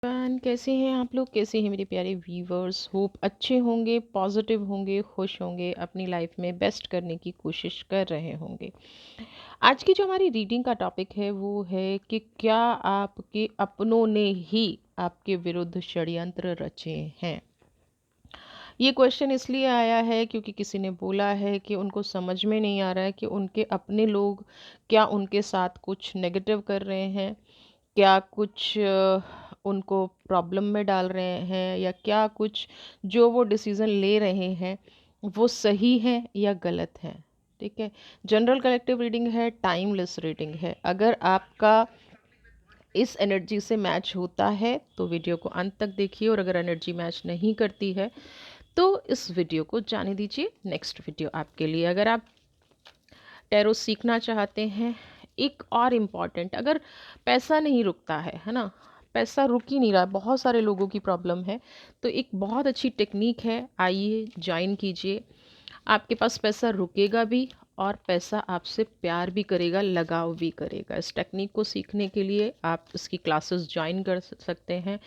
कैसे हैं आप लोग? कैसे हैं मेरे प्यारे व्यूवर्स? होप अच्छे होंगे, पॉजिटिव होंगे, खुश होंगे, अपनी लाइफ में बेस्ट करने की कोशिश कर रहे होंगे। आज की जो हमारी रीडिंग का टॉपिक है वो है कि क्या आपके अपनों ने ही आपके विरुद्ध षड्यंत्र रचे हैं? ये क्वेश्चन इसलिए आया है क्योंकि किसी ने बोला है कि उनको समझ में नहीं आ रहा है कि उनके अपने लोग क्या उनके साथ कुछ नेगेटिव कर रहे हैं, क्या कुछ उनको प्रॉब्लम में डाल रहे हैं, या क्या कुछ जो वो डिसीज़न ले रहे हैं वो सही है या गलत है। ठीक है। जनरल कलेक्टिव रीडिंग है, टाइमलेस रीडिंग है। अगर आपका इस एनर्जी से मैच होता है तो वीडियो को अंत तक देखिए, और अगर एनर्जी मैच नहीं करती है तो इस वीडियो को जाने दीजिए। नेक्स्ट वीडियो आपके लिए। अगर आप टैरो सीखना चाहते हैं, एक और इम्पॉर्टेंट, अगर पैसा नहीं रुकता है ना, पैसा रुक ही नहीं रहा, बहुत सारे लोगों की प्रॉब्लम है, तो एक बहुत अच्छी टेक्निक है, आइए ज्वाइन कीजिए। आपके पास पैसा रुकेगा भी और पैसा आपसे प्यार भी करेगा, लगाव भी करेगा। इस टेक्निक को सीखने के लिए आप इसकी क्लासेस ज्वाइन कर सकते हैं।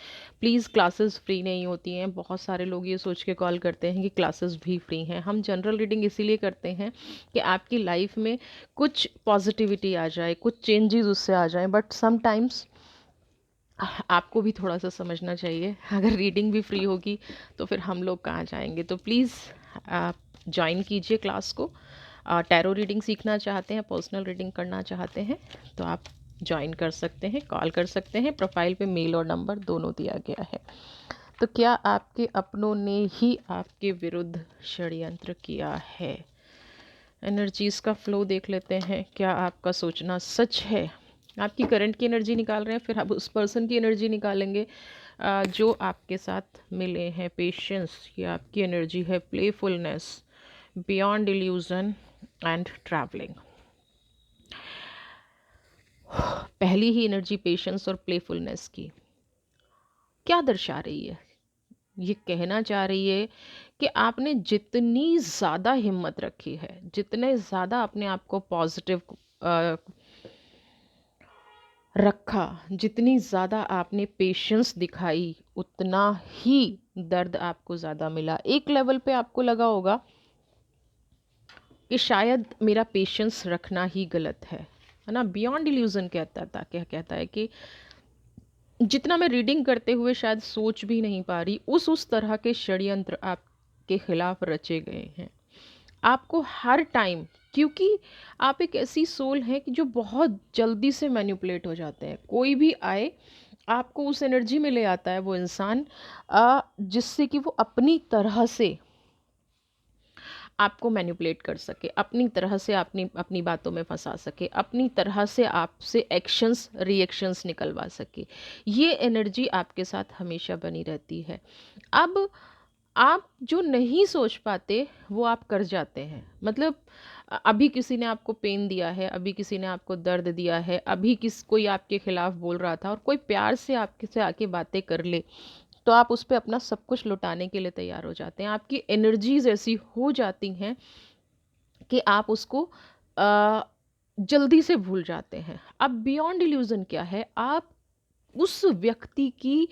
प्लीज़, क्लासेस फ्री नहीं होती हैं। बहुत सारे लोग ये सोच के कॉल करते हैं कि क्लासेस भी फ्री हैं। हम जनरल रीडिंग इसीलिए करते हैं कि आपकी लाइफ में कुछ पॉजिटिविटी आ जाए, कुछ चेंजेस उससे आ जाएं, बट समटाइम्स आपको भी थोड़ा सा समझना चाहिए। अगर रीडिंग भी फ्री होगी तो फिर हम लोग कहाँ जाएंगे? तो प्लीज़ आप ज्वाइन कीजिए क्लास को। टैरो रीडिंग सीखना चाहते हैं, पर्सनल रीडिंग करना चाहते हैं तो आप ज्वाइन कर सकते हैं, कॉल कर सकते हैं। प्रोफाइल पे मेल और नंबर दोनों दिया गया है। तो क्या आपके अपनों ने ही आपके विरुद्ध षड्यंत्र किया है? एनर्जीज़ का फ्लो देख लेते हैं। क्या आपका सोचना सच है? आपकी करंट की एनर्जी निकाल रहे हैं, फिर आप उस पर्सन की एनर्जी निकालेंगे जो आपके साथ मिले हैं। पेशेंस, ये आपकी एनर्जी है। Playfulness, beyond illusion and travelling. पहली ही एनर्जी पेशेंस और प्लेफुलनेस की क्या दर्शा रही है? ये कहना चाह रही है कि आपने जितनी ज़्यादा हिम्मत रखी है, जितने ज़्यादा अपने आप को पॉजिटिव रखा, जितनी ज़्यादा आपने पेशेंस दिखाई, उतना ही दर्द आपको ज़्यादा मिला। एक लेवल पे आपको लगा होगा कि शायद मेरा पेशेंस रखना ही गलत है ना। बियॉन्ड इल्यूजन कहता था, क्या कहता है कि जितना मैं रीडिंग करते हुए शायद सोच भी नहीं पा रही, उस तरह के षड्यंत्र आपके खिलाफ रचे गए हैं आपको हर टाइम। क्योंकि आप एक ऐसी सोल है कि जो बहुत जल्दी से मैनिपुलेट हो जाते हैं। कोई भी आए, आपको उस एनर्जी में ले आता है वो इंसान, जिससे कि वो अपनी तरह से आपको मैनिपुलेट कर सके, अपनी तरह से अपनी अपनी बातों में फंसा सके, अपनी तरह से आपसे एक्शंस रिएक्शंस निकलवा सके। ये एनर्जी आपके साथ हमेशा बनी रहती है। अब आप जो नहीं सोच पाते वो आप कर जाते हैं। मतलब अभी किसी ने आपको पेन दिया है, अभी किसी ने आपको दर्द दिया है, अभी कोई आपके खिलाफ बोल रहा था और कोई प्यार से आपके से आके बातें कर ले, तो आप उस पे अपना सब कुछ लुटाने के लिए तैयार हो जाते हैं। आपकी एनर्जीज ऐसी हो जाती हैं कि आप उसको जल्दी से भूल जाते हैं। अब बियॉन्ड इल्यूजन क्या है? आप उस व्यक्ति की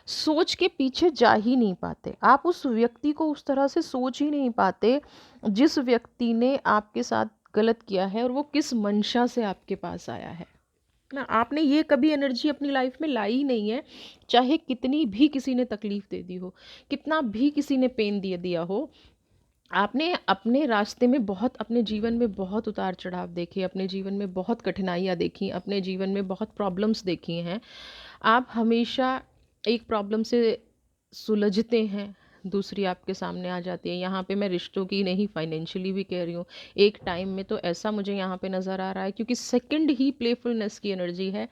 सोच के पीछे जा ही नहीं पाते। आप उस व्यक्ति को उस तरह से सोच ही नहीं पाते जिस व्यक्ति ने आपके साथ गलत किया है और वो किस मंशा से आपके पास आया है ना। आपने ये कभी एनर्जी अपनी लाइफ में लाई ही नहीं है। चाहे कितनी भी किसी ने तकलीफ दे दी हो, कितना भी किसी ने पेन दे दिया हो, आपने अपने रास्ते में बहुत, अपने जीवन में बहुत उतार चढ़ाव देखे, अपने जीवन में बहुत कठिनाइयाँ देखी, अपने जीवन में बहुत प्रॉब्लम्स देखी हैं। आप हमेशा एक प्रॉब्लम से सुलझते हैं, दूसरी आपके सामने आ जाती है। यहाँ पे मैं रिश्तों की नहीं, फाइनेंशियली भी कह रही हूँ। एक टाइम में तो ऐसा मुझे यहाँ पे नज़र आ रहा है, क्योंकि सेकंड ही प्लेफुलनेस की एनर्जी है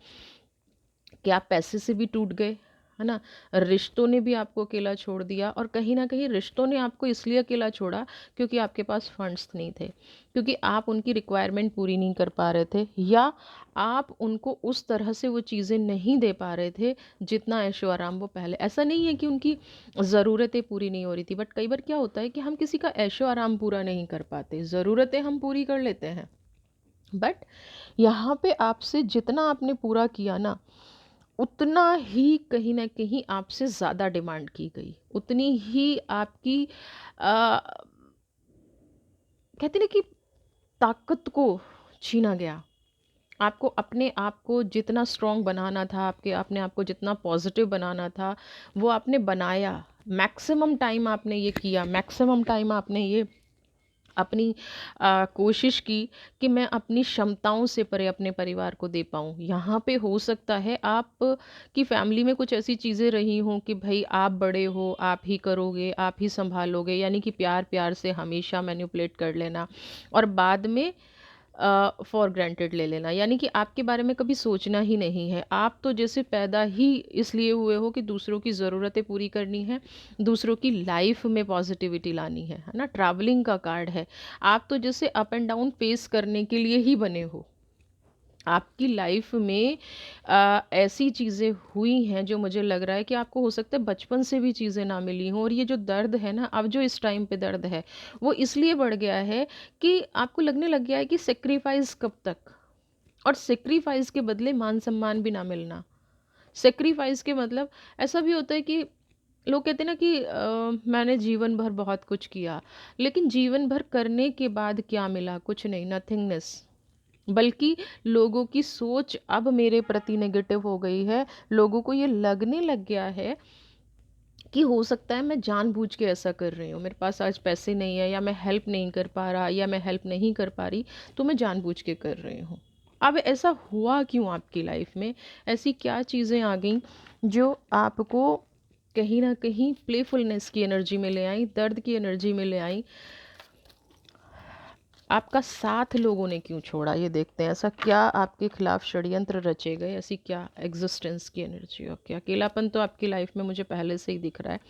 कि आप पैसे से भी टूट गए, है ना। रिश्तों ने भी आपको अकेला छोड़ दिया, और कहीं ना कहीं रिश्तों ने आपको इसलिए अकेला छोड़ा क्योंकि आपके पास फंड्स नहीं थे, क्योंकि आप उनकी रिक्वायरमेंट पूरी नहीं कर पा रहे थे, या आप उनको उस तरह से वो चीज़ें नहीं दे पा रहे थे जितना ऐशो आराम वो पहले। ऐसा नहीं है कि उनकी ज़रूरतें पूरी नहीं हो रही थी, बट कई बार क्या होता है कि हम किसी का ऐशो आराम पूरा नहीं कर पाते, ज़रूरतें हम पूरी कर लेते हैं, बट यहाँ पे आपसे जितना आपने पूरा किया ना, उतना ही कहीं न कहीं आपसे ज़्यादा डिमांड की गई, उतनी ही आपकी अ, कहते हैं ना कि ताकत को छीना गया। आपको अपने आप को जितना स्ट्रॉन्ग बनाना था, आपके अपने आप को जितना पॉजिटिव बनाना था, वो आपने बनाया। मैक्सिमम टाइम आपने ये किया, मैक्सिमम टाइम आपने ये अपनी कोशिश की कि मैं अपनी क्षमताओं से परे अपने परिवार को दे पाऊँ। यहाँ पे हो सकता है आप की फैमिली में कुछ ऐसी चीज़ें रही हों कि भई आप बड़े हो, आप ही करोगे, आप ही सँभालोगे, यानी कि प्यार-प्यार से हमेशा मैनिपुलेट कर लेना और बाद में फॉर ग्रांटेड ले लेना, यानी कि आपके बारे में कभी सोचना ही नहीं है। आप तो जैसे पैदा ही इसलिए हुए हो कि दूसरों की ज़रूरतें पूरी करनी है, दूसरों की लाइफ में पॉजिटिविटी लानी है ना? ट्रैवलिंग का कार्ड है। आप तो जैसे अप एंड डाउन फेस करने के लिए ही बने हो। आपकी लाइफ में ऐसी चीज़ें हुई हैं जो मुझे लग रहा है कि आपको हो सकता है बचपन से भी चीज़ें ना मिली हों, और ये जो दर्द है ना, अब जो इस टाइम पे दर्द है, वो इसलिए बढ़ गया है कि आपको लगने लग गया है कि सेक्रीफाइस कब तक, और सेक्रीफाइस के बदले मान सम्मान भी ना मिलना। सेक्रीफाइस के मतलब ऐसा भी होता है कि लोग कहते हैं ना कि मैंने जीवन भर बहुत कुछ किया, लेकिन जीवन भर करने के बाद क्या मिला? कुछ नहीं, नथिंगनेस। बल्कि लोगों की सोच अब मेरे प्रति नेगेटिव हो गई है। लोगों को ये लगने लग गया है कि हो सकता है मैं जानबूझ के ऐसा कर रही हूँ। मेरे पास आज पैसे नहीं है, या मैं हेल्प नहीं कर पा रहा, या मैं हेल्प नहीं कर पा रही, तो मैं जानबूझ के कर रही हूँ। अब ऐसा हुआ क्यों आपकी लाइफ में? ऐसी क्या चीज़ें आ गईं जो आपको कहीं न कहीं प्लेफुलनेस की एनर्जी में ले आईं, दर्द की एनर्जी में ले आईं? आपका साथ लोगों ने क्यों छोड़ा, ये देखते हैं। ऐसा क्या आपके खिलाफ षड्यंत्र रचे गए? ऐसी क्या एग्जिस्टेंस की एनर्जी? ओके, अकेलापन तो आपकी लाइफ में मुझे पहले से ही दिख रहा है।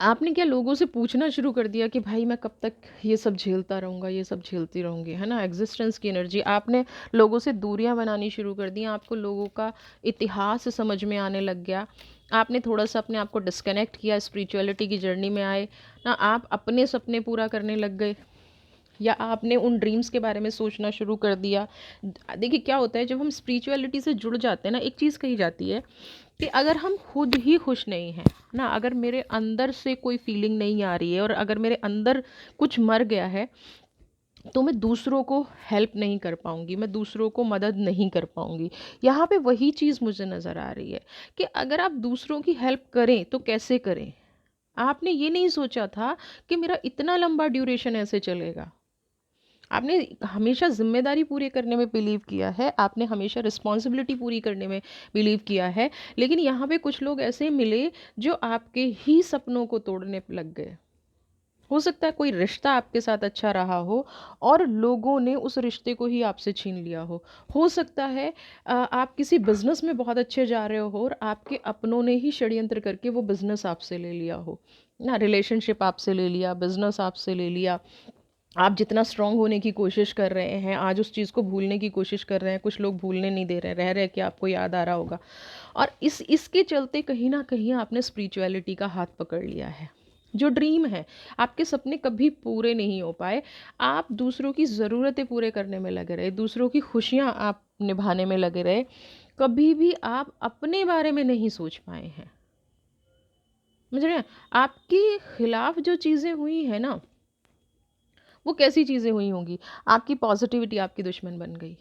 आपने क्या लोगों से पूछना शुरू कर दिया कि भाई मैं कब तक ये सब झेलता रहूँगा, ये सब झेलती रहूँगी, है ना? एग्जिस्टेंस की एनर्जी। आपने लोगों से दूरियां बनानी शुरू कर दी, आपको लोगों का इतिहास समझ में आने लग गया। आपने थोड़ा सा अपने आप को डिस्कनेक्ट किया, स्पिरिचुअलिटी की जर्नी में आए ना, आप अपने सपने पूरा करने लग गए, या आपने उन ड्रीम्स के बारे में सोचना शुरू कर दिया। देखिए क्या होता है, जब हम स्पिरिचुअलिटी से जुड़ जाते हैं ना, एक चीज़ कही जाती है कि अगर हम खुद ही खुश नहीं हैं ना, अगर मेरे अंदर से कोई फीलिंग नहीं आ रही है, और अगर मेरे अंदर कुछ मर गया है, तो मैं दूसरों को हेल्प नहीं कर पाऊंगी, मैं दूसरों को मदद नहीं कर पाऊंगी। यहाँ पे वही चीज़ मुझे नज़र आ रही है कि अगर आप दूसरों की हेल्प करें तो कैसे करें। आपने ये नहीं सोचा था कि मेरा इतना लंबा ड्यूरेशन ऐसे चलेगा। आपने हमेशा ज़िम्मेदारी पूरी करने में बिलीव किया है, आपने हमेशा रिस्पॉन्सिबिलिटी पूरी करने में बिलीव किया है, लेकिन यहाँ पे कुछ लोग ऐसे मिले जो आपके ही सपनों को तोड़ने पे लग गए। हो सकता है कोई रिश्ता आपके साथ अच्छा रहा हो, और लोगों ने उस रिश्ते को ही आपसे छीन लिया हो सकता है आप किसी बिजनेस में बहुत अच्छे जा रहे हो, और आपके अपनों ने ही षड्यंत्र करके वो बिजनेस आपसे ले लिया हो ना, रिलेशनशिप आपसे ले लिया, बिजनेस आपसे ले लिया। आप जितना स्ट्रांग होने की कोशिश कर रहे हैं, आज उस चीज़ को भूलने की कोशिश कर रहे हैं, कुछ लोग भूलने नहीं दे रहे, रह रहे कि आपको याद आ रहा होगा। और इसके चलते कहीं ना कहीं आपने स्पिरिचुअलिटी का हाथ पकड़ लिया है। जो ड्रीम है, आपके सपने कभी पूरे नहीं हो पाए। आप दूसरों की ज़रूरतें पूरे करने में लगे रहे, दूसरों की खुशियाँ आप निभाने में लगे रहे, कभी भी आप अपने बारे में नहीं सोच पाए हैं। समझ रहे हैं? आपके खिलाफ जो चीज़ें हुई है ना, वो कैसी चीज़ें हुई होंगी? आपकी पॉज़िटिविटी आपकी दुश्मन बन गई।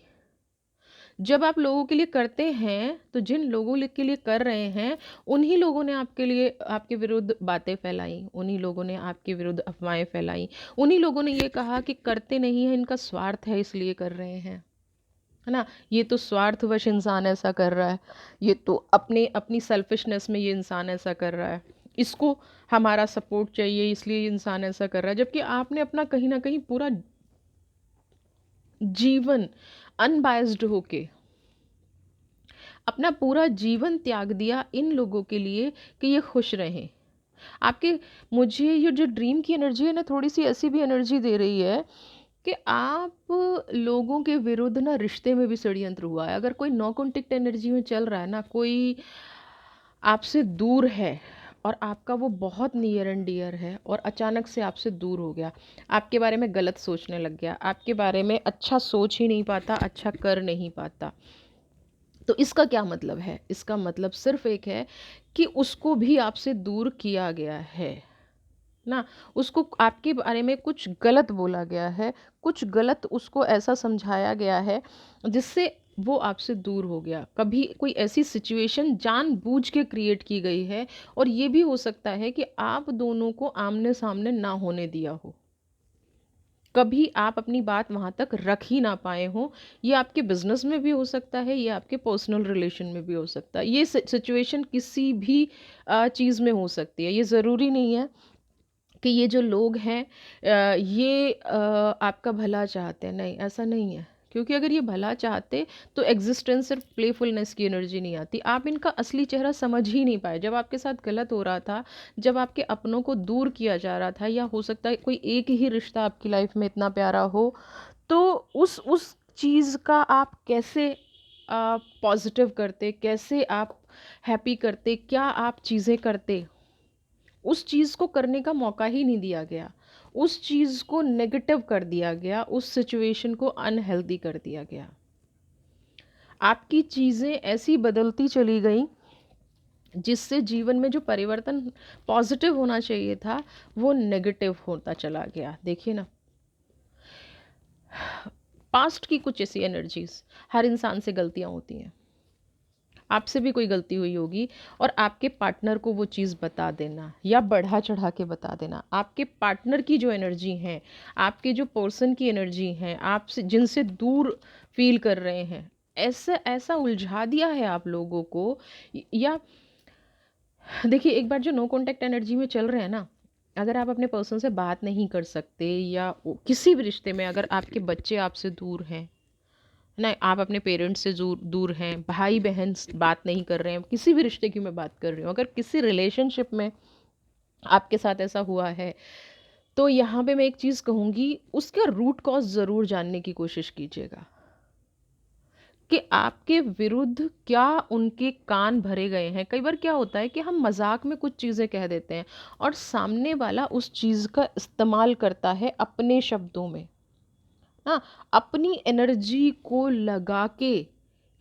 जब आप लोगों के लिए करते हैं, तो जिन लोगों के लिए कर रहे हैं, उन्हीं लोगों ने आपके लिए आपके विरुद्ध बातें फैलाई, उन्हीं लोगों ने आपके विरुद्ध अफ़वाहें फैलाई, उन्हीं लोगों ने ये कहा कि करते नहीं हैं, इनका स्वार्थ है इसलिए कर रहे हैं। है ना? ये तो स्वार्थवश इंसान ऐसा कर रहा है, ये तो अपने अपनी सेल्फिशनेस में ये इंसान ऐसा कर रहा है, इसको हमारा सपोर्ट चाहिए इसलिए ये इंसान ऐसा कर रहा है। जबकि आपने अपना कहीं न कहीं पूरा जीवन अनबायस्ड होके, अपना पूरा जीवन त्याग दिया इन लोगों के लिए कि ये खुश रहें। आपके मुझे ये जो ड्रीम की एनर्जी है ना, थोड़ी-सी ऐसी भी एनर्जी दे रही है कि आप लोगों के विरुद्ध ना रिश्ते में भी षड्यंत्र हुआ है। अगर कोई नो कॉन्टैक्ट एनर्जी में चल रहा है ना, कोई आपसे दूर है और आपका वो बहुत नियर एंड डियर है, और अचानक से आपसे दूर हो गया, आपके बारे में गलत सोचने लग गया, आपके बारे में अच्छा सोच ही नहीं पाता, अच्छा कर नहीं पाता, तो इसका क्या मतलब है? इसका मतलब सिर्फ एक है कि उसको भी आपसे दूर किया गया है ना। उसको आपके बारे में कुछ गलत बोला गया है, कुछ गलत उसको ऐसा समझाया गया है जिससे वो आपसे दूर हो गया। कभी कोई ऐसी सिचुएशन जानबूझ के क्रिएट की गई है, और ये भी हो सकता है कि आप दोनों को आमने सामने ना होने दिया हो। कभी आप अपनी बात वहाँ तक रख ही ना पाए हों। ये आपके बिज़नेस में भी हो सकता है, ये आपके पर्सनल रिलेशन में भी हो सकता है। ये सिचुएशन किसी भी चीज़ में हो सकती है। ये ज़रूरी नहीं है कि ये जो लोग हैं ये आपका भला चाहते हैं, नहीं, ऐसा नहीं है। क्योंकि अगर ये भला चाहते तो एग्जिस्टेंस सिर्फ प्लेफुलनेस की एनर्जी नहीं आती। आप इनका असली चेहरा समझ ही नहीं पाए। जब आपके साथ गलत हो रहा था, जब आपके अपनों को दूर किया जा रहा था, या हो सकता है कोई एक ही रिश्ता आपकी लाइफ में इतना प्यारा हो, तो उस चीज़ का आप कैसे पॉजिटिव करते, कैसे आप हैप्पी करते, क्या आप चीज़ें करते। उस चीज़ को करने का मौका ही नहीं दिया गया। उस चीज़ को नेगेटिव कर दिया गया, उस सिचुएशन को अनहेल्दी कर दिया गया। आपकी चीज़ें ऐसी बदलती चली गई जिससे जीवन में जो परिवर्तन पॉजिटिव होना चाहिए था, वो नेगेटिव होता चला गया। देखिए ना, पास्ट की कुछ ऐसी एनर्जीज, हर इंसान से गलतियाँ होती हैं। आपसे भी कोई गलती हुई होगी, और आपके पार्टनर को वो चीज़ बता देना या बढ़ा चढ़ा के बता देना। आपके पार्टनर की जो एनर्जी हैं, आपके जो पर्सन की एनर्जी हैं, आपसे जिनसे दूर फील कर रहे हैं, ऐसा ऐसा उलझा दिया है आप लोगों को। या देखिए, एक बार जो नो कांटेक्ट एनर्जी में चल रहे हैं ना, अगर आप अपने पर्सन से बात नहीं कर सकते, या किसी भी रिश्ते में अगर आपके बच्चे आपसे दूर हैं ना, आप अपने पेरेंट्स से दूर दूर हैं, भाई बहन बात नहीं कर रहे हैं, किसी भी रिश्ते की मैं बात कर रही हूँ, अगर किसी रिलेशनशिप में आपके साथ ऐसा हुआ है, तो यहाँ पे मैं एक चीज़ कहूँगी, उसका रूट कॉज ज़रूर जानने की कोशिश कीजिएगा कि आपके विरुद्ध क्या उनके कान भरे गए हैं। कई बार क्या होता है कि हम मजाक में कुछ चीज़ें कह देते हैं, और सामने वाला उस चीज़ का इस्तेमाल करता है अपने शब्दों में। हाँ, अपनी एनर्जी को लगा के,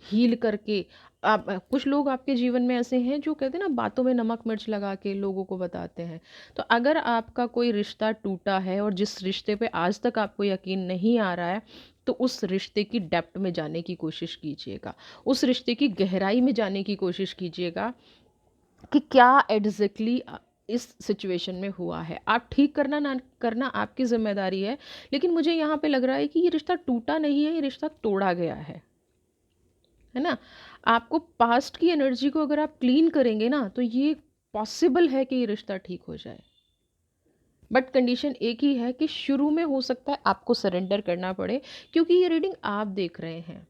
हील करके। आप कुछ लोग आपके जीवन में ऐसे हैं जो कहते हैं ना, बातों में नमक मिर्च लगा के लोगों को बताते हैं। तो अगर आपका कोई रिश्ता टूटा है, और जिस रिश्ते पे आज तक आपको यकीन नहीं आ रहा है, तो उस रिश्ते की डेप्थ में जाने की कोशिश कीजिएगा, उस रिश्ते की गहराई में जाने की कोशिश कीजिएगा कि क्या एग्जैक्टली इस सिचुएशन में हुआ है। आप ठीक करना ना करना आपकी जिम्मेदारी है, लेकिन मुझे यहाँ पे लग रहा है कि ये रिश्ता टूटा नहीं है, ये रिश्ता तोड़ा गया है ना। आपको पास्ट की एनर्जी को अगर आप क्लीन करेंगे ना, तो ये पॉसिबल है कि ये रिश्ता ठीक हो जाए। बट कंडीशन एक ही है कि शुरू में हो सकता है आपको सरेंडर करना पड़े, क्योंकि ये रीडिंग आप देख रहे हैं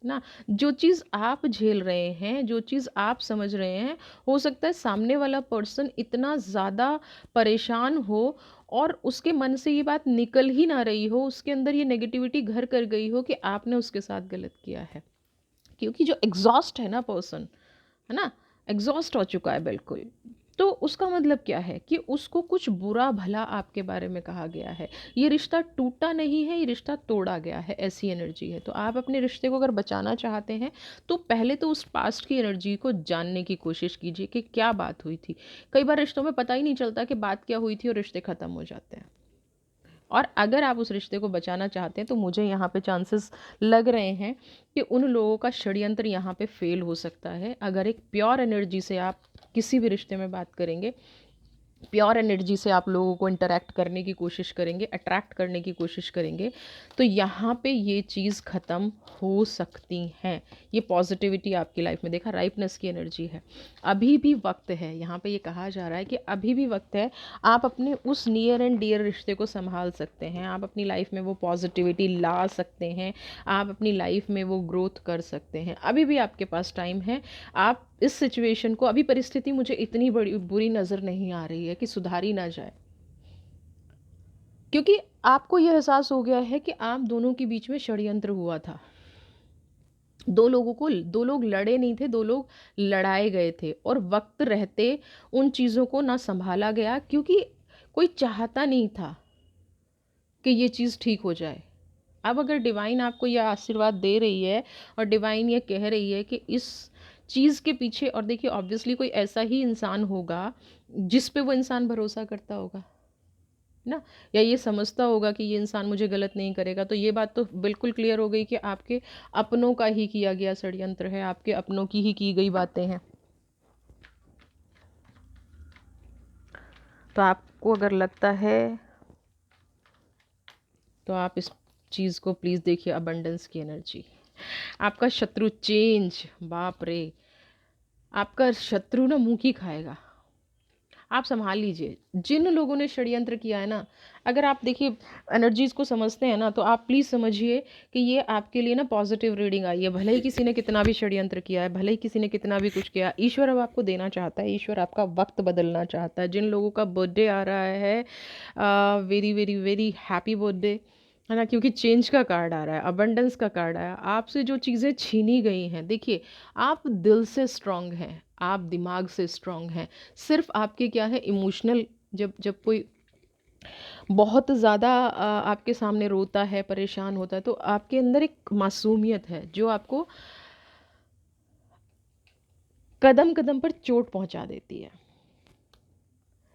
ना। जो चीज़ आप झेल रहे हैं, जो चीज़ आप समझ रहे हैं, हो सकता है सामने वाला पर्सन इतना ज़्यादा परेशान हो, और उसके मन से ये बात निकल ही ना रही हो, उसके अंदर ये नेगेटिविटी घर कर गई हो कि आपने उसके साथ गलत किया है। क्योंकि जो एग्जॉस्ट है ना पर्सन, है ना, एग्जॉस्ट हो चुका है बिल्कुल। तो उसका मतलब क्या है कि उसको कुछ बुरा भला आपके बारे में कहा गया है। ये रिश्ता टूटा नहीं है, ये रिश्ता तोड़ा गया है, ऐसी एनर्जी है। तो आप अपने रिश्ते को अगर बचाना चाहते हैं, तो पहले तो उस पास्ट की एनर्जी को जानने की कोशिश कीजिए कि क्या बात हुई थी। कई बार रिश्तों में पता ही नहीं चलता कि बात क्या हुई थी, और रिश्ते ख़त्म हो जाते हैं। और अगर आप उस रिश्ते को बचाना चाहते हैं, तो मुझे यहाँ पे चांसेस लग रहे हैं कि उन लोगों का षड्यंत्र यहाँ पे फेल हो सकता है। अगर एक प्योर एनर्जी से आप किसी भी रिश्ते में बात करेंगे, प्योर एनर्जी से आप लोगों को इंटरेक्ट करने की कोशिश करेंगे, अट्रैक्ट करने की कोशिश करेंगे, तो यहाँ पे ये चीज़ ख़त्म हो सकती हैं। ये पॉजिटिविटी आपकी लाइफ में देखा, राइपनेस की एनर्जी है। अभी भी वक्त है, यहाँ पे ये कहा जा रहा है कि अभी भी वक्त है। आप अपने उस नियर एंड डियर रिश्ते को संभाल सकते हैं, आप अपनी लाइफ में वो पॉजिटिविटी ला सकते हैं, आप अपनी लाइफ में वो ग्रोथ कर सकते हैं। अभी भी आपके पास टाइम है। आप इस सिचुएशन को, अभी परिस्थिति मुझे इतनी बड़ी बुरी नज़र नहीं आ रही है कि सुधारी ना जाए, क्योंकि आपको यह एहसास हो गया है कि आप दोनों के बीच में षड्यंत्र हुआ था। दो लोग लड़े नहीं थे, दो लोग लड़ाए गए थे, और वक्त रहते उन चीज़ों को ना संभाला गया, क्योंकि कोई चाहता नहीं था कि ये चीज़ ठीक हो जाए। अब अगर डिवाइन आपको यह आशीर्वाद दे रही है और डिवाइन ये कह रही है कि इस चीज़ के पीछे, और देखिए ऑब्वियसली कोई ऐसा ही इंसान होगा जिस पे वो इंसान भरोसा करता होगा ना, या ये समझता होगा कि ये इंसान मुझे गलत नहीं करेगा। तो ये बात तो बिल्कुल क्लियर हो गई कि आपके अपनों का ही किया गया षड्यंत्र है, आपके अपनों की ही की गई बातें हैं। तो आपको अगर लगता है तो आप इस चीज़ को प्लीज़ देखिए, अबंडेंस की एनर्जी। आपका शत्रु चेंज, बाप रे, आपका शत्रु ना मुंह की खाएगा। आप संभाल लीजिए जिन लोगों ने षड्यंत्र किया है ना। अगर आप देखिए एनर्जीज को समझते हैं ना, तो आप प्लीज़ समझिए कि ये आपके लिए ना पॉजिटिव रीडिंग आई है। भले ही किसी ने कितना भी षड्यंत्र किया है, भले ही किसी ने कितना भी कुछ किया, ईश्वर अब आपको देना चाहता है, ईश्वर आपका वक्त बदलना चाहता है। जिन लोगों का बर्थडे आ रहा है, very very very happy birthday, है ना, क्योंकि चेंज का कार्ड आ रहा है, अबंडेंस का कार्ड आया। आपसे जो चीज़ें छीनी गई हैं, देखिए आप दिल से स्ट्रांग हैं, आप दिमाग से स्ट्रांग हैं। सिर्फ आपके क्या है, इमोशनल, जब जब कोई बहुत ज़्यादा आपके सामने रोता है, परेशान होता है, तो आपके अंदर एक मासूमियत है जो आपको कदम कदम पर चोट पहुंचा देती है।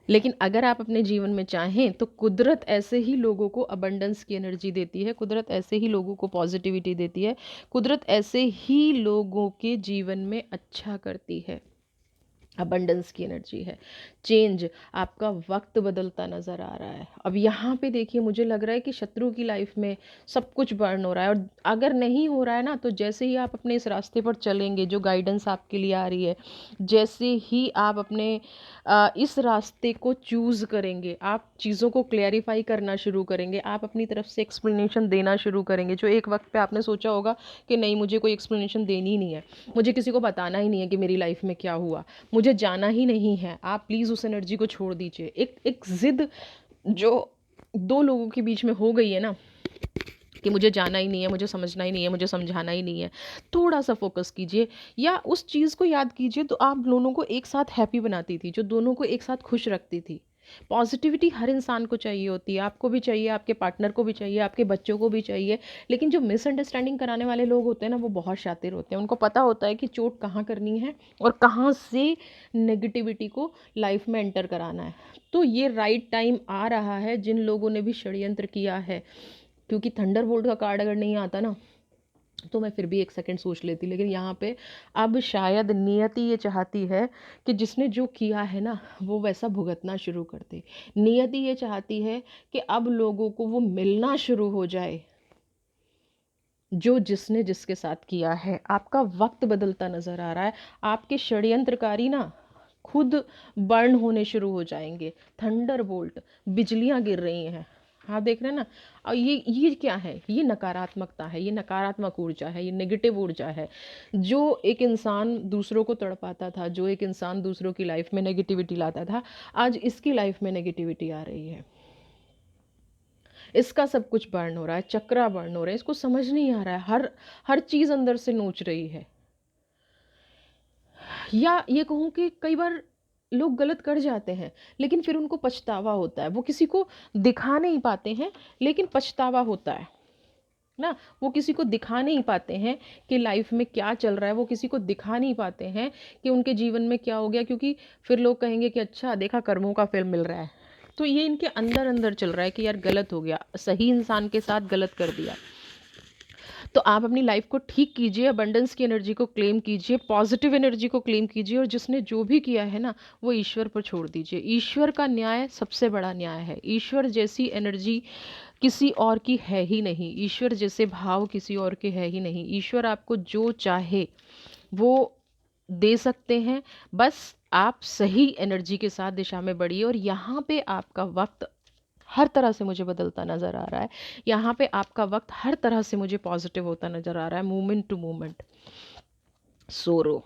लेकिन अगर आप अपने जीवन में चाहें तो कुदरत ऐसे ही लोगों को अबंडेंस की एनर्जी देती है, कुदरत ऐसे ही लोगों को पॉजिटिविटी देती है, कुदरत ऐसे ही लोगों के जीवन में अच्छा करती है। अबंडेंस की एनर्जी है। चेंज, आपका वक्त बदलता नज़र आ रहा है। अब यहाँ पे देखिए मुझे लग रहा है कि शत्रु की लाइफ में सब कुछ बर्न हो रहा है, और अगर नहीं हो रहा है ना, तो जैसे ही आप अपने इस रास्ते पर चलेंगे, जो गाइडेंस आपके लिए आ रही है, जैसे ही आप अपने इस रास्ते को चूज़ करेंगे, आप चीज़ों को क्लैरिफाई करना शुरू करेंगे, आप अपनी तरफ से एक्सप्लेनेशन देना शुरू करेंगे। जो एक वक्त पे आपने सोचा होगा कि नहीं, मुझे कोई एक्सप्लेनेशन देनी ही नहीं है, मुझे किसी को बताना ही नहीं है कि मेरी लाइफ में क्या हुआ, मुझे जाना ही नहीं है, आप प्लीज़ उस एनर्जी को छोड़ दीजिए। एक एक ज़िद जो दो लोगों के बीच में हो गई है ना, कि मुझे जाना ही नहीं है, मुझे समझना ही नहीं है, मुझे समझाना ही नहीं है, थोड़ा सा फोकस कीजिए, या उस चीज़ को याद कीजिए तो आप दोनों को एक साथ हैप्पी बनाती थी, जो दोनों को एक साथ खुश रखती थी। पॉजिटिविटी हर इंसान को चाहिए होती है, आपको भी चाहिए, आपके पार्टनर को भी चाहिए, आपके बच्चों को भी चाहिए। लेकिन जो मिसअंडरस्टैंडिंग कराने वाले लोग होते हैं ना, वो बहुत शातिर होते हैं, उनको पता होता है कि चोट कहाँ करनी है और कहाँ से नेगेटिविटी को लाइफ में एंटर कराना है। तो ये राइट टाइम आ रहा है जिन लोगों ने भी षड्यंत्र किया है, क्योंकि थंडर बोल्ट का कार्ड अगर नहीं आता ना, तो मैं फिर भी एक सेकंड सोच लेती, लेकिन यहाँ पे अब शायद नियति ये चाहती है कि जिसने जो किया है ना, वो वैसा भुगतना शुरू कर दे। नियति ये चाहती है कि अब लोगों को वो मिलना शुरू हो जाए, जो जिसने जिसके साथ किया है। आपका वक्त बदलता नज़र आ रहा है, आपके षड्यंत्रकारी ना खुद बर्न होने शुरू हो जाएंगे। थंडर बोल्ट, बिजलियां गिर रही हैं, हाँ देख रहे हैं ना। और ये क्या है, ये नकारात्मकता है, ये नकारात्मक ऊर्जा है, ये नेगेटिव ऊर्जा है। जो एक इंसान दूसरों को तड़पाता था, जो एक इंसान दूसरों की लाइफ में नेगेटिविटी लाता था, आज इसकी लाइफ में नेगेटिविटी आ रही है। इसका सब कुछ बर्न हो रहा है, चक्रा बर्न हो रहा है, इसको समझ नहीं आ रहा है, हर हर चीज़ अंदर से नोच रही है। या ये कहूँ कि कई बार लोग गलत कर जाते हैं, लेकिन फिर उनको पछतावा होता है, वो किसी को दिखा नहीं पाते हैं, लेकिन पछतावा होता है ना। वो किसी को दिखा नहीं पाते हैं कि लाइफ में क्या चल रहा है, वो किसी को दिखा नहीं पाते हैं कि उनके जीवन में क्या हो गया, क्योंकि फिर लोग कहेंगे कि अच्छा देखा, कर्मों का फल मिल रहा है। तो ये इनके अंदर अंदर चल रहा है कि यार गलत हो गया, सही इंसान के साथ गलत कर दिया। तो आप अपनी लाइफ को ठीक कीजिए, अबंडेंस की एनर्जी को क्लेम कीजिए, पॉजिटिव एनर्जी को क्लेम कीजिए, और जिसने जो भी किया है ना, वो ईश्वर पर छोड़ दीजिए। ईश्वर का न्याय सबसे बड़ा न्याय है। ईश्वर जैसी एनर्जी किसी और की है ही नहीं, ईश्वर जैसे भाव किसी और के है ही नहीं। ईश्वर आपको जो चाहे वो दे सकते हैं, बस आप सही एनर्जी के साथ दिशा में बढ़िए। और यहाँ पे आपका वक्त हर तरह से मुझे बदलता नज़र आ रहा है, यहाँ पे आपका वक्त हर तरह से मुझे पॉजिटिव होता नज़र आ रहा है, मोमेंट टू मोमेंट। सोरो,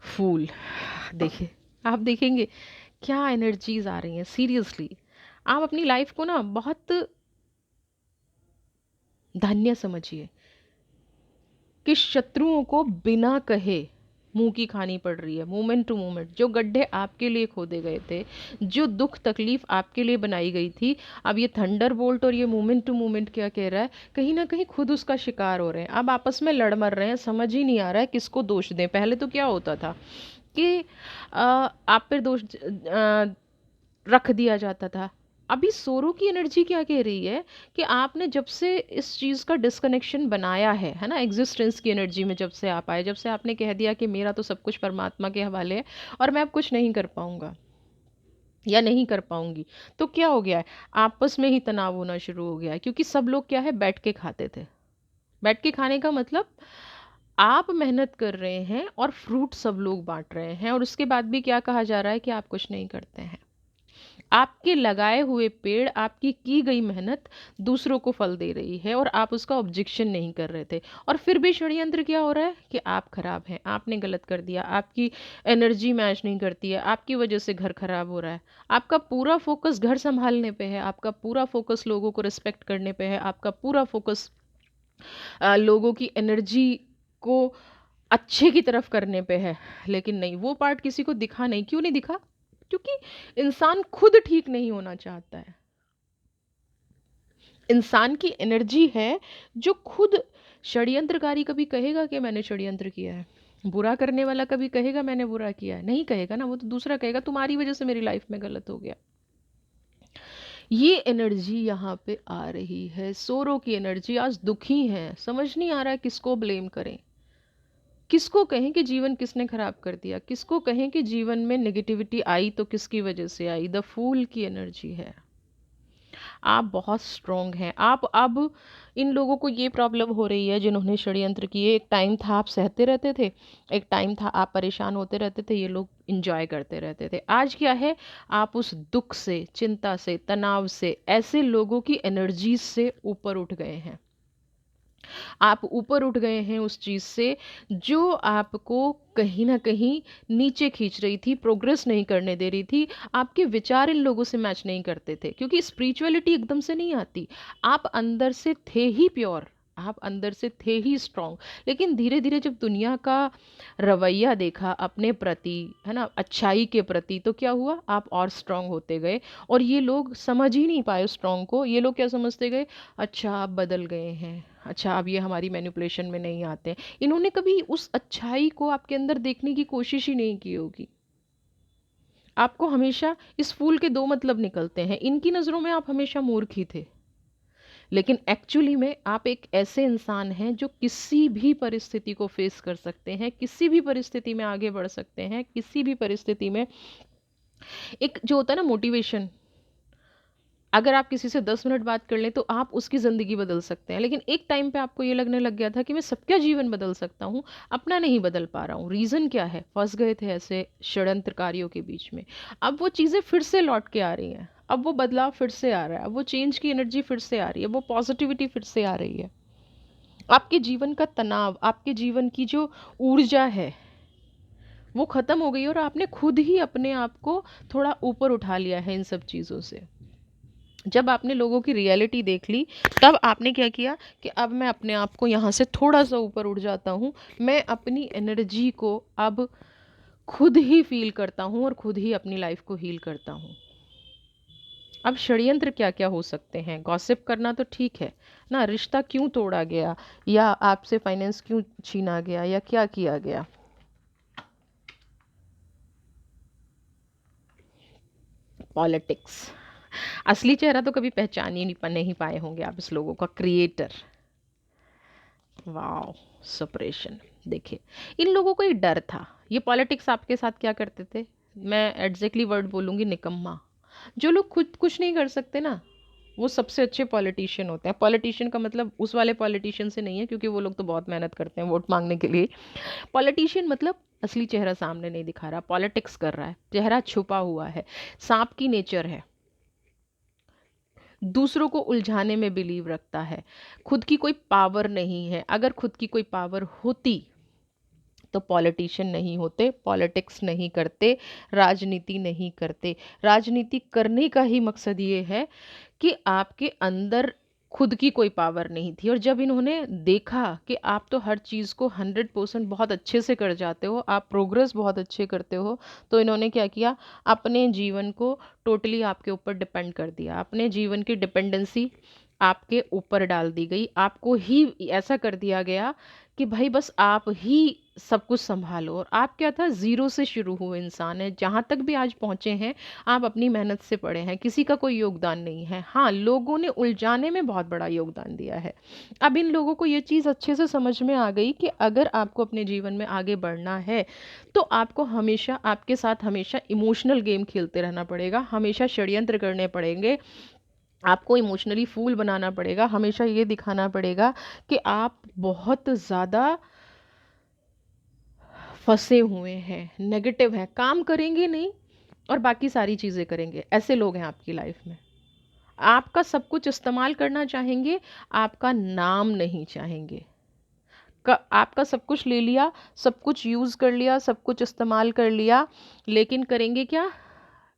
फूल, देखिए आप देखेंगे क्या एनर्जीज आ रही हैं। सीरियसली आप अपनी लाइफ को ना बहुत धन्य समझिए कि शत्रुओं को बिना कहे मुंह की खानी पड़ रही है मोमेंट टू मोमेंट। जो गड्ढे आपके लिए खोदे गए थे, जो दुख तकलीफ आपके लिए बनाई गई थी, अब ये थंडर बोल्ट और ये मोमेंट टू मोमेंट क्या कह रहा है, कहीं ना कहीं खुद उसका शिकार हो रहे हैं। अब आपस में लड़ मर रहे हैं, समझ ही नहीं आ रहा है किसको दोष दें। पहले तो क्या होता था कि आप पर दोष रख दिया जाता था। अभी सोरो की एनर्जी क्या कह रही है कि आपने जब से इस चीज़ का डिस्कनेक्शन बनाया है ना, एग्जिस्टेंस की एनर्जी में जब से आप आए, जब से आपने कह दिया कि मेरा तो सब कुछ परमात्मा के हवाले है और मैं अब कुछ नहीं कर पाऊंगा या नहीं कर पाऊंगी, तो क्या हो गया है, आपस में ही तनाव होना शुरू हो गया है। क्योंकि सब लोग क्या है, बैठ के खाते थे। बैठ के खाने का मतलब आप मेहनत कर रहे हैं और फ्रूट सब लोग बांट रहे हैं, और उसके बाद भी क्या कहा जा रहा है कि आप कुछ नहीं करते हैं। आपके लगाए हुए पेड़, आपकी की गई मेहनत दूसरों को फल दे रही है और आप उसका ऑब्जेक्शन नहीं कर रहे थे। और फिर भी षड्यंत्र क्या हो रहा है कि आप खराब हैं, आपने गलत कर दिया, आपकी एनर्जी मैच नहीं करती है, आपकी वजह से घर खराब हो रहा है। आपका पूरा फोकस घर संभालने पे है, आपका पूरा फोकस लोगों को रिस्पेक्ट करने पे है, आपका पूरा फोकस लोगों की एनर्जी को अच्छे की तरफ करने पे है। लेकिन नहीं, वो पार्ट किसी को दिखा नहीं। क्यों नहीं दिखा? क्योंकि इंसान खुद ठीक नहीं होना चाहता है। इंसान की एनर्जी है जो खुद, षड्यंत्रकारी कभी कहेगा कि मैंने षड्यंत्र किया है? बुरा करने वाला कभी कहेगा मैंने बुरा किया है? नहीं कहेगा ना, वो तो दूसरा कहेगा तुम्हारी वजह से मेरी लाइफ में गलत हो गया। ये एनर्जी यहाँ पे आ रही है, सोरो की एनर्जी। आज दुखी है, समझ नहीं आ रहा है किसको ब्लेम करें, किसको कहें कि जीवन किसने खराब कर दिया, किसको कहें कि जीवन में नेगेटिविटी आई तो किसकी वजह से आई। द फूल की एनर्जी है। आप बहुत स्ट्रोंग हैं। आप अब, इन लोगों को ये प्रॉब्लम हो रही है जिन्होंने षड्यंत्र किए। एक टाइम था आप सहते रहते थे, एक टाइम था आप परेशान होते रहते थे, ये लोग इंजॉय करते रहते थे। आज क्या है, आप उस दुख से, चिंता से, तनाव से, ऐसे लोगों की एनर्जी से ऊपर उठ गए हैं। आप ऊपर उठ गए हैं उस चीज़ से जो आपको कहीं ना कहीं नीचे खींच रही थी, प्रोग्रेस नहीं करने दे रही थी। आपके विचार इन लोगों से मैच नहीं करते थे, क्योंकि स्पिरिचुअलिटी एकदम से नहीं आती। आप अंदर से थे ही प्योर, आप अंदर से थे ही स्ट्रांग। लेकिन धीरे धीरे जब दुनिया का रवैया देखा अपने प्रति, है ना, अच्छाई के प्रति, तो क्या हुआ, आप और स्ट्रांग होते गए। और ये लोग समझ ही नहीं पाए स्ट्रांग को। ये लोग क्या समझते गए, अच्छा आप बदल गए हैं, अच्छा अब ये हमारी मैनिपुलेशन में नहीं आते। इन्होंने कभी उस अच्छाई को आपके अंदर देखने की कोशिश ही नहीं की होगी। आपको हमेशा इस फूल के दो मतलब निकलते हैं। इनकी नज़रों में आप हमेशा मूर्ख ही थे, लेकिन एक्चुअली में आप एक ऐसे इंसान हैं जो किसी भी परिस्थिति को फेस कर सकते हैं, किसी भी परिस्थिति में आगे बढ़ सकते हैं, किसी भी परिस्थिति में। एक जो होता है ना मोटिवेशन, अगर आप किसी से 10 मिनट बात कर लें तो आप उसकी ज़िंदगी बदल सकते हैं। लेकिन एक टाइम पे आपको ये लगने लग गया था कि मैं सबका जीवन बदल सकता हूँ, अपना नहीं बदल पा रहा हूँ। रीज़न क्या है, फंस गए थे ऐसे षड्यंत्रकारियों के बीच में। अब वो चीज़ें फिर से लौट के आ रही हैं, अब वो बदलाव फिर से आ रहा है, अब वो चेंज की एनर्जी फिर से आ रही है, वो पॉजिटिविटी फिर से आ रही है। आपके जीवन का तनाव, आपके जीवन की जो ऊर्जा है वो ख़त्म हो गई, और आपने खुद ही अपने आप को थोड़ा ऊपर उठा लिया है इन सब चीज़ों से। जब आपने लोगों की रियलिटी देख ली, तब आपने क्या किया कि अब मैं अपने आप को यहाँ से थोड़ा सा ऊपर उठ जाता हूँ। मैं अपनी एनर्जी को अब खुद ही फील करता हूँ और खुद ही अपनी लाइफ को हील करता हूँ। अब षड्यंत्र क्या क्या हो सकते हैं, गॉसिप करना तो ठीक है ना, रिश्ता क्यों तोड़ा गया, या आपसे फाइनेंस क्यों छीना गया, या क्या किया गया। पॉलिटिक्स, असली चेहरा तो कभी पहचान ही नहीं पाए होंगे आप इस लोगों का। Creator, wow, separation. देखिए, इन लोगों को एक डर था। ये पॉलिटिक्स आपके साथ क्या करते थे, मैं एग्जैक्टली वर्ड बोलूँगी, निकम्मा। जो लोग खुद कुछ नहीं कर सकते ना, वो सबसे अच्छे पॉलिटिशियन होते हैं। पॉलिटिशियन का मतलब उस वाले पॉलिटिशियन से नहीं है, क्योंकि वो लोग तो बहुत मेहनत करते हैं वोट मांगने के लिए। पॉलिटिशियन मतलब असली चेहरा सामने नहीं दिखा रहा, पॉलिटिक्स कर रहा है, चेहरा छुपा हुआ है, सांप की नेचर है, दूसरों को उलझाने में बिलीव रखता है, खुद की कोई पावर नहीं है। अगर खुद की कोई पावर होती तो पॉलिटिशियन नहीं होते, पॉलिटिक्स नहीं करते, राजनीति नहीं करते। राजनीति करने का ही मकसद ये है कि आपके अंदर खुद की कोई पावर नहीं थी। और जब इन्होंने देखा कि आप तो हर चीज़ को 100% बहुत अच्छे से कर जाते हो, आप प्रोग्रेस बहुत अच्छे करते हो, तो इन्होंने क्या किया, अपने जीवन को टोटली आपके ऊपर डिपेंड कर दिया। अपने जीवन की डिपेंडेंसी आपके ऊपर डाल दी गई, आपको ही ऐसा कर दिया गया कि भाई बस आप ही सब कुछ संभालो। और आप क्या था, ज़ीरो से शुरू हुए इंसान है, जहाँ तक भी आज पहुँचे हैं आप अपनी मेहनत से पढ़े हैं, किसी का कोई योगदान नहीं है। हाँ, लोगों ने उलझाने में बहुत बड़ा योगदान दिया है। अब इन लोगों को ये चीज़ अच्छे से समझ में आ गई कि अगर आपको अपने जीवन में आगे बढ़ना है तो आपको हमेशा आपके साथ हमेशा इमोशनल गेम खेलते रहना पड़ेगा, हमेशा षड्यंत्र करने पड़ेंगे, आपको इमोशनली फूल बनाना पड़ेगा, हमेशा ये दिखाना पड़ेगा कि आप बहुत ज़्यादा फंसे हुए हैं, नेगेटिव हैं, काम करेंगे नहीं और बाकी सारी चीज़ें करेंगे। ऐसे लोग हैं आपकी लाइफ में। आपका सब कुछ इस्तेमाल करना चाहेंगे, आपका नाम नहीं चाहेंगे। आपका सब कुछ ले लिया, सब कुछ यूज़ कर लिया, सब कुछ इस्तेमाल कर लिया, लेकिन करेंगे क्या,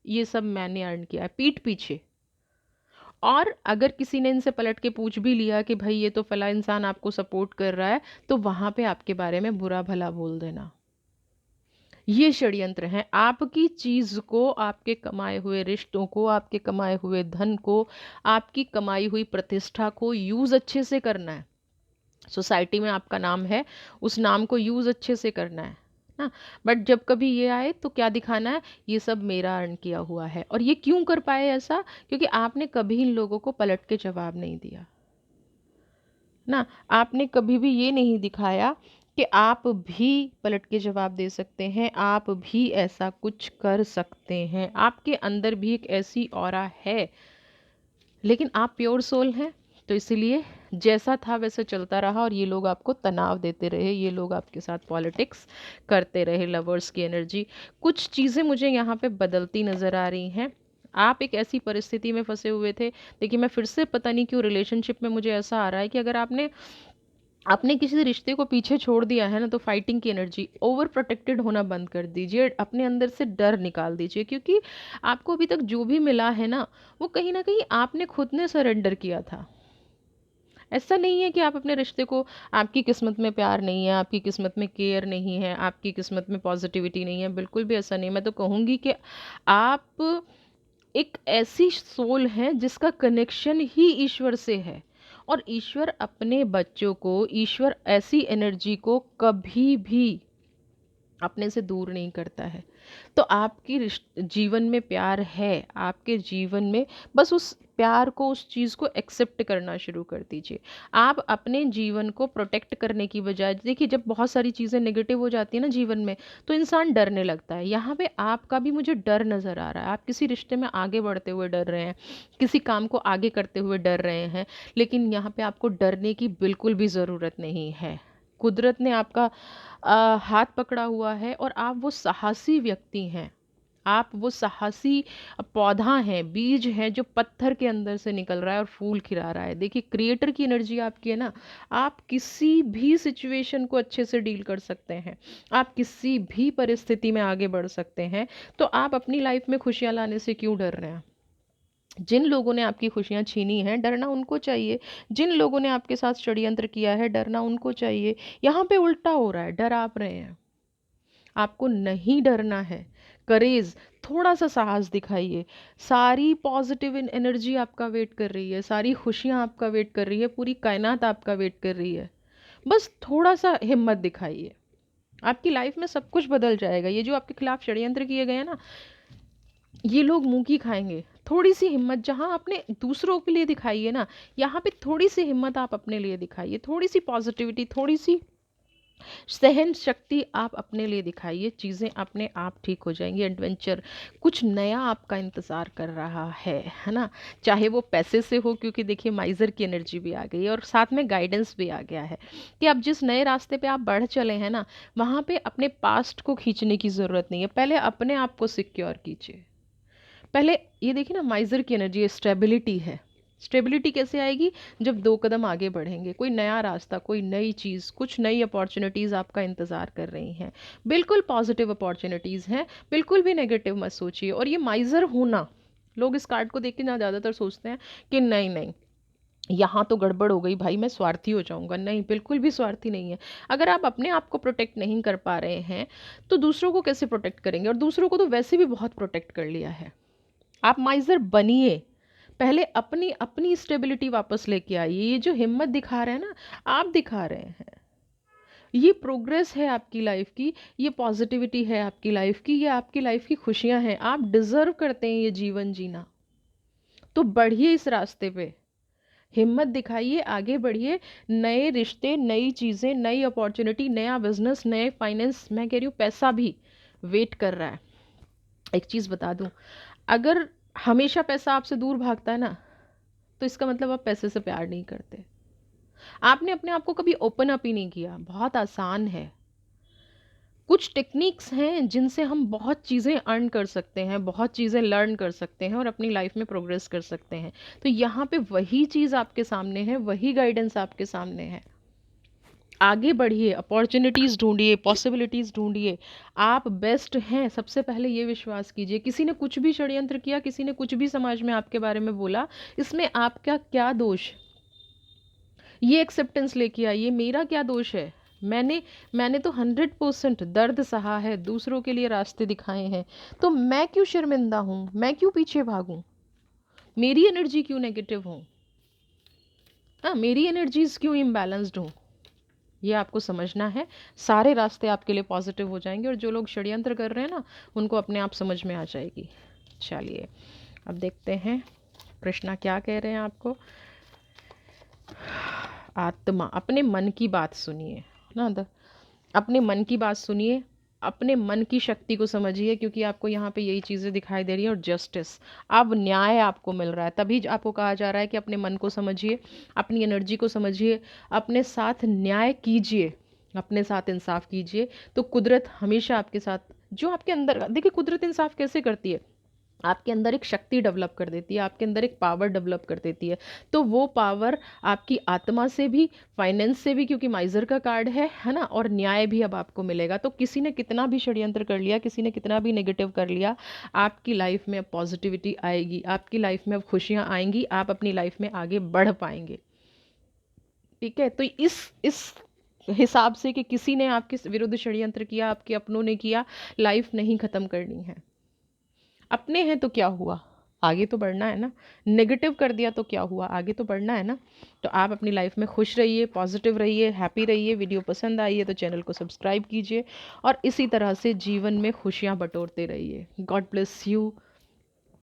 ये सब मैंने अर्न किया है, पीठ पीछे। और अगर किसी ने इनसे पलट के पूछ भी लिया कि भाई ये तो फला इंसान आपको सपोर्ट कर रहा है, तो वहाँ पे आपके बारे में बुरा भला बोल देना। ये षड्यंत्र हैं। आपकी चीज़ को, आपके कमाए हुए रिश्तों को, आपके कमाए हुए धन को, आपकी कमाई हुई प्रतिष्ठा को यूज़ अच्छे से करना है। सोसाइटी में आपका नाम है, उस नाम को यूज़ अच्छे से करना है ना। बट जब कभी ये आए तो क्या दिखाना है, ये सब मेरा अर्न किया हुआ है। और ये क्यों कर पाए ऐसा, क्योंकि आपने कभी इन लोगों को पलट के जवाब नहीं दिया ना। आपने कभी भी ये नहीं दिखाया कि आप भी पलट के जवाब दे सकते हैं, आप भी ऐसा कुछ कर सकते हैं, आपके अंदर भी एक ऐसी ऑरा है। लेकिन आप प्योर सोल हैं, तो इसीलिए जैसा था वैसा चलता रहा और ये लोग आपको तनाव देते रहे, ये लोग आपके साथ पॉलिटिक्स करते रहे, लवर्स की एनर्जी। कुछ चीज़ें मुझे यहाँ पे बदलती नज़र आ रही हैं। आप एक ऐसी परिस्थिति में फंसे हुए थे। देखिए, मैं फिर से पता नहीं क्यों रिलेशनशिप में मुझे ऐसा आ रहा है कि अगर आपने आपने किसी रिश्ते को पीछे छोड़ दिया है ना, तो फाइटिंग की एनर्जी, ओवर प्रोटेक्टेड होना बंद कर दीजिए, अपने अंदर से डर निकाल दीजिए। क्योंकि आपको अभी तक जो भी मिला है ना, वो कहीं ना कहीं आपने खुद ने सरेंडर किया था। ऐसा नहीं है कि आप अपने रिश्ते को, आपकी किस्मत में प्यार नहीं है, आपकी किस्मत में केयर नहीं है, आपकी किस्मत में पॉजिटिविटी नहीं है, बिल्कुल भी ऐसा नहीं। मैं तो कहूँगी कि आप एक ऐसी सोल है जिसका कनेक्शन ही ईश्वर से है। और ईश्वर अपने बच्चों को, ईश्वर ऐसी एनर्जी को कभी भी अपने से दूर नहीं करता है। तो आपकी जीवन में प्यार है, आपके जीवन में बस उस प्यार को, उस चीज़ को एक्सेप्ट करना शुरू कर दीजिए। आप अपने जीवन को प्रोटेक्ट करने की बजाय, देखिए जब बहुत सारी चीज़ें नेगेटिव हो जाती है ना जीवन में, तो इंसान डरने लगता है। यहाँ पे आपका भी मुझे डर नज़र आ रहा है। आप किसी रिश्ते में आगे बढ़ते हुए डर रहे हैं, किसी काम को आगे करते हुए डर रहे हैं, लेकिन यहाँ पे आपको डरने की बिल्कुल भी ज़रूरत नहीं है। कुदरत ने आपका हाथ पकड़ा हुआ है और आप वो साहसी व्यक्ति हैं। आप वो साहसी पौधा हैं, बीज हैं जो पत्थर के अंदर से निकल रहा है और फूल खिला रहा है। देखिए, क्रिएटर की एनर्जी आपकी है ना, आप किसी भी सिचुएशन को अच्छे से डील कर सकते हैं, आप किसी भी परिस्थिति में आगे बढ़ सकते हैं। तो आप अपनी लाइफ में खुशियाँ लाने से क्यों डर रहे हैं। जिन लोगों ने आपकी खुशियाँ छीनी हैं, डरना उनको चाहिए। जिन लोगों ने आपके साथ षड्यंत्र किया है, डरना उनको चाहिए। यहाँ पे उल्टा हो रहा है, डर आप रहे हैं। आपको नहीं डरना है। करेज, थोड़ा सा साहस दिखाइए। सारी पॉजिटिव एनर्जी आपका वेट कर रही है, सारी खुशियाँ आपका वेट कर रही है, पूरी कायनात आपका वेट कर रही है। बस थोड़ा सा हिम्मत दिखाइए, आपकी लाइफ में सब कुछ बदल जाएगा। ये जो आपके खिलाफ षड्यंत्र किए गए हैं ना, ये लोग मुंह की खाएंगे। थोड़ी सी हिम्मत जहाँ आपने दूसरों के लिए दिखाई है ना, यहाँ पे थोड़ी सी हिम्मत आप अपने लिए दिखाइए, थोड़ी सी पॉजिटिविटी, थोड़ी सी सहन शक्ति आप अपने लिए दिखाइए। चीज़ें अपने आप ठीक हो जाएंगी। एडवेंचर, कुछ नया आपका इंतज़ार कर रहा है ना। चाहे वो पैसे से हो, क्योंकि देखिए माइज़र की एनर्जी भी आ गई है और साथ में गाइडेंस भी आ गया है कि अब जिस नए रास्ते पे आप बढ़ चले हैं ना, वहाँ पे अपने पास्ट को खींचने की ज़रूरत नहीं है। पहले अपने आप को सिक्योर कीजिए। पहले ये देखिए ना, माइज़र की एनर्जी स्टेबिलिटी है। स्टेबिलिटी कैसे आएगी, जब 2 कदम आगे बढ़ेंगे, कोई नया रास्ता, कोई नई चीज़, कुछ नई अपॉर्चुनिटीज़ आपका इंतज़ार कर रही हैं। बिल्कुल पॉजिटिव अपॉर्चुनिटीज़ हैं, बिल्कुल भी नेगेटिव मत सोचिए। और ये माइज़र होना, लोग इस कार्ड को देख के ना ज़्यादातर सोचते हैं कि नहीं नहीं, यहाँ तो गड़बड़ हो गई भाई, मैं स्वार्थी हो जाऊंगा। नहीं, बिल्कुल भी स्वार्थी नहीं है। अगर आप अपने आप को प्रोटेक्ट नहीं कर पा रहे हैं तो दूसरों को कैसे प्रोटेक्ट करेंगे? और दूसरों को तो वैसे भी बहुत प्रोटेक्ट कर लिया है। आप माइजर बनिए, पहले अपनी अपनी स्टेबिलिटी वापस लेके आइए। ये जो हिम्मत दिखा रहे हैं ना, आप दिखा रहे हैं, ये प्रोग्रेस है आपकी लाइफ की, ये पॉजिटिविटी है आपकी लाइफ की, ये आपकी लाइफ की खुशियां हैं। आप डिजर्व करते हैं ये जीवन जीना। तो बढ़िए इस रास्ते पे, हिम्मत दिखाइए, आगे बढ़िए। नए रिश्ते, नई चीज़ें, नई अपॉर्चुनिटी, नया बिजनेस, नए फाइनेंस, मैं कह रही हूँ पैसा भी वेट कर रहा है। एक चीज़ बता दूँ, अगर हमेशा पैसा आपसे दूर भागता है ना, तो इसका मतलब आप पैसे से प्यार नहीं करते। आपने अपने आप को कभी ओपन अप ही नहीं किया। बहुत आसान है, कुछ टेक्निक्स हैं जिनसे हम बहुत चीज़ें अर्न कर सकते हैं, बहुत चीज़ें लर्न कर सकते हैं और अपनी लाइफ में प्रोग्रेस कर सकते हैं। तो यहाँ पे वही चीज़ आपके सामने है, वही गाइडेंस आपके सामने है। आगे बढ़िए, अपॉर्चुनिटीज़ ढूंढिए, पॉसिबिलिटीज़ ढूंढिए। आप बेस्ट हैं, सबसे पहले ये विश्वास कीजिए। किसी ने कुछ भी षड्यंत्र किया, किसी ने कुछ भी समाज में आपके बारे में बोला, इसमें आपका क्या दोष? ये एक्सेप्टेंस लेके आइए, मेरा क्या दोष है? मैंने तो 100% दर्द सहा है, दूसरों के लिए रास्ते दिखाए हैं। तो मैं क्यों शर्मिंदा हूँ? मैं क्यों पीछे भागूँ? मेरी एनर्जी क्यों नेगेटिव हो? हाँ, मेरी एनर्जीज क्यों इम्बैलेंस्ड हो? ये आपको समझना है। सारे रास्ते आपके लिए पॉजिटिव हो जाएंगे और जो लोग षड्यंत्र कर रहे हैं ना, उनको अपने आप समझ में आ जाएगी। चलिए, अब देखते हैं कृष्णा क्या कह रहे हैं आपको। आत्मा, अपने मन की बात सुनिए ना, अपने मन की बात सुनिए, अपने मन की शक्ति को समझिए, क्योंकि आपको यहाँ पे यही चीज़ें दिखाई दे रही हैं। और जस्टिस, अब न्याय आपको मिल रहा है, तभी आपको कहा जा रहा है कि अपने मन को समझिए, अपनी एनर्जी को समझिए, अपने साथ न्याय कीजिए, अपने साथ इंसाफ कीजिए। तो कुदरत हमेशा आपके साथ, जो आपके अंदर, देखिए कुदरत इंसाफ कैसे करती है, आपके अंदर एक शक्ति डेवलप कर देती है, आपके अंदर एक पावर डेवलप कर देती है। तो वो पावर आपकी आत्मा से भी, फाइनेंस से भी, क्योंकि माइजर का कार्ड है ना, और न्याय भी अब आपको मिलेगा। तो किसी ने कितना भी षड्यंत्र कर लिया, किसी ने कितना भी नेगेटिव कर लिया, आपकी लाइफ में अब पॉजिटिविटी आएगी, आपकी लाइफ में अब खुशियाँ आएंगी, आप अपनी लाइफ में आगे बढ़ पाएंगे। ठीक है, तो इस हिसाब से कि किसी ने आपके विरुद्ध षड्यंत्र किया, आपके अपनों ने किया, लाइफ नहीं ख़त्म करनी है। अपने हैं तो क्या हुआ, आगे तो बढ़ना है ना। नेगेटिव कर दिया तो क्या हुआ, आगे तो बढ़ना है ना। तो आप अपनी लाइफ में खुश रहिए, पॉजिटिव रहिए, हैप्पी रहिए। वीडियो पसंद आई है तो चैनल को सब्सक्राइब कीजिए और इसी तरह से जीवन में खुशियाँ बटोरते रहिए। God bless you.